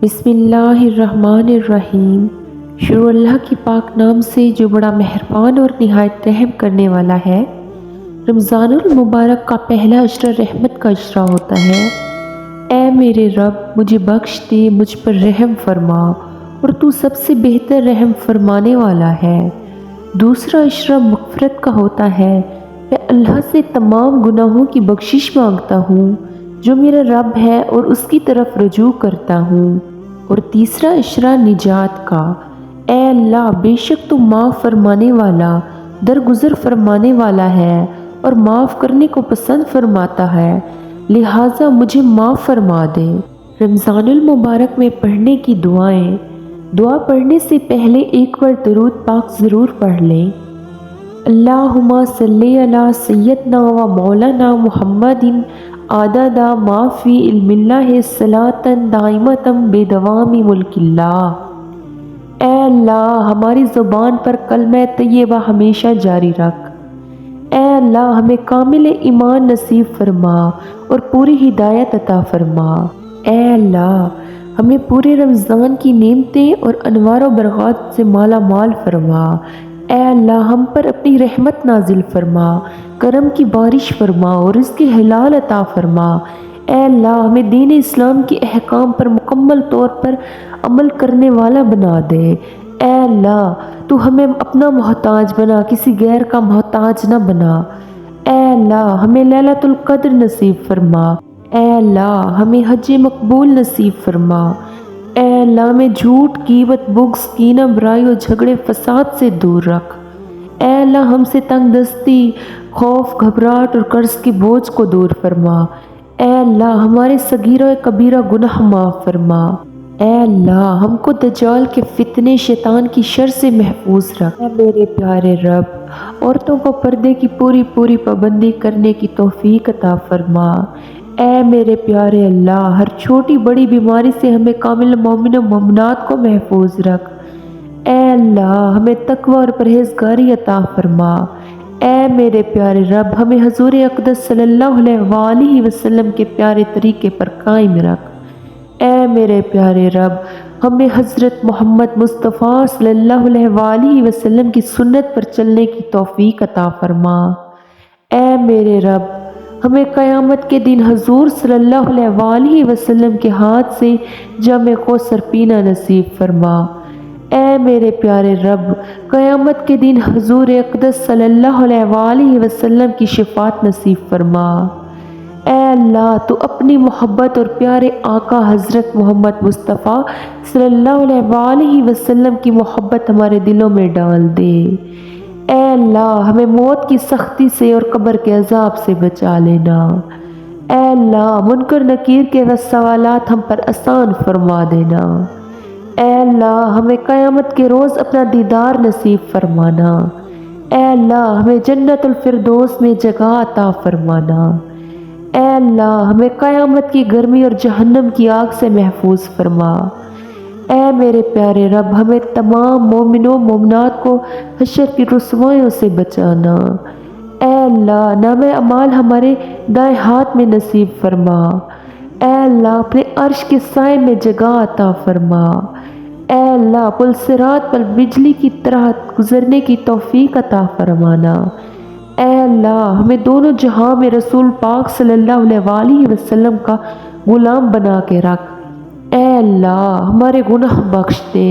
بسم اللہ الرحمن الرحیم۔ شروع اللہ کی پاک نام سے جو بڑا مہربان اور نہایت رحم کرنے والا ہے۔ رمضان المبارک کا پہلا عشرہ رحمت کا عشرہ ہوتا ہے۔ اے میرے رب، مجھے بخش دے، مجھ پر رحم فرما، اور تو سب سے بہتر رحم فرمانے والا ہے۔ دوسرا عشرہ مغفرت کا ہوتا ہے۔ میں اللہ سے تمام گناہوں کی بخشش مانگتا ہوں جو میرا رب ہے اور اس کی طرف رجوع کرتا ہوں۔ اور تیسرا عشرہ نجات کا۔ اے اللہ، بے شک تو معاف فرمانے والا، درگزر فرمانے والا ہے اور معاف کرنے کو پسند فرماتا ہے، لہٰذا مجھے معاف فرما دے۔ رمضان المبارک میں پڑھنے کی دعائیں۔ دعا پڑھنے سے پہلے ایک بار درود پاک ضرور پڑھ لیں۔ اللہم صلی علی سیدنا و مولانا محمد عدد ما فی علم اللہ صلاۃ دائمۃ بدوام ملک اللہ۔ اے اللہ، ہماری زبان پر کلمہ طیبہ ہمیشہ جاری رکھ۔ اے اللہ، ہمیں کامل ایمان نصیب فرما اور پوری ہدایت عطا فرما۔ اے اللہ، ہمیں پورے رمضان کی نعمتیں اور انوار و برکات سے مالا مال فرما۔ اے اللہ، ہم پر اپنی رحمت نازل فرما، کرم کی بارش فرما اور رزق حلال عطا فرما۔ اے اللہ، ہمیں دین اسلام کے احکام پر مکمل طور پر عمل کرنے والا بنا دے۔ اے اللہ، تو ہمیں اپنا محتاج بنا، کسی غیر کا محتاج نہ بنا۔ اے اللہ، ہمیں لیلۃ القدر نصیب فرما۔ اے اللہ، ہمیں حج مقبول نصیب فرما۔ اے اللہ، ہمیں جھوٹ، غیبت، بغض، کینہ، برائی اور جھگڑے فساد سے دور رکھ۔ اے اللہ، ہم سے تنگ دستی، خوف، گھبراہٹ اور قرض کے بوجھ کو دور فرما۔ اے اللہ، ہمارے صغیرہ و کبیرہ گناہ معاف فرما۔ اے اللہ، ہم کو دجال کے فتنے، شیطان کی شر سے محفوظ رکھ۔ اے میرے پیارے رب، عورتوں کو پردے کی پوری پابندی کرنے کی توفیق عطا فرما۔ اے میرے پیارے اللہ، ہر چھوٹی بڑی بیماری سے ہمیں کامل مومن و مومنات کو محفوظ رکھ۔ اے اللہ، ہمیں تقوی اور پرہیزگاری عطا فرما۔ اے میرے پیارے رب، ہمیں حضور اقدس صلی اللہ علیہ وآلہ وسلم کے پیارے طریقے پر قائم رکھ۔ اے میرے پیارے رب، ہمیں حضرت محمد مصطفیٰ صلی اللہ علیہ وآلہ وسلم کی سنت پر چلنے کی توفیق عطا فرما۔ اے میرے رب، ہمیں قیامت کے دن حضور صلی اللہ علیہ وآلہ وسلم کے ہاتھ سے جام کوثر پینا نصیب فرما۔ اے میرے پیارے رب، قیامت کے دن حضور اقدس صلی اللہ علیہ وآلہ وسلم کی شفاعت نصیب فرما۔ اے اللہ، تو اپنی محبت اور پیارے آقا حضرت محمد مصطفیٰ صلی اللہ علیہ وآلہ وسلم کی محبت ہمارے دلوں میں ڈال دے۔ اے اللہ، ہمیں موت کی سختی سے اور قبر کے عذاب سے بچا لینا۔ اے اللہ، منکر نکیر کے سوالات ہم پر آسان فرما دینا۔ اے اللہ، ہمیں قیامت کے روز اپنا دیدار نصیب فرمانا۔ اے اللہ، ہمیں جنت الفردوس میں جگہ عطا فرمانا۔ اے اللہ، ہمیں قیامت کی گرمی اور جہنم کی آگ سے محفوظ فرما۔ اے میرے پیارے رب، ہمیں تمام مومنوں مومنات کو حشر کی رسوائیوں سے بچانا۔ اے اللہ، نام اعمال ہمارے دائیں ہاتھ میں نصیب فرما۔ اے اللہ، اپنے عرش کے سائے میں جگہ عطا فرما۔ اے اللہ، پل صراط پر بجلی کی طرح گزرنے کی توفیق عطا فرمانا۔ اے اللہ، ہمیں دونوں جہاں میں رسول پاک صلی اللہ علیہ وآلہ وسلم کا غلام بنا کے رکھ۔ اے اللہ، ہمارے گناہ بخش دے۔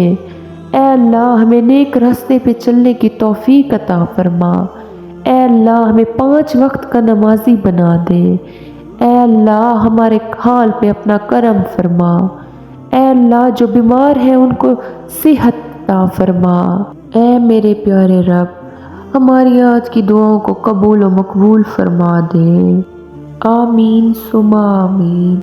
اے اللہ، ہمیں نیک راستے پہ چلنے کی توفیق عطا فرما۔ اے اللہ، ہمیں 5 وقت کا نمازی بنا دے۔ اے اللہ، ہمارے حال پہ اپنا کرم فرما۔ اے اللہ، جو بیمار ہیں ان کو صحت عطا فرما۔ اے میرے پیارے رب، ہماری آج کی دعاؤں کو قبول و مقبول فرما دے۔ آمین ثم آمین۔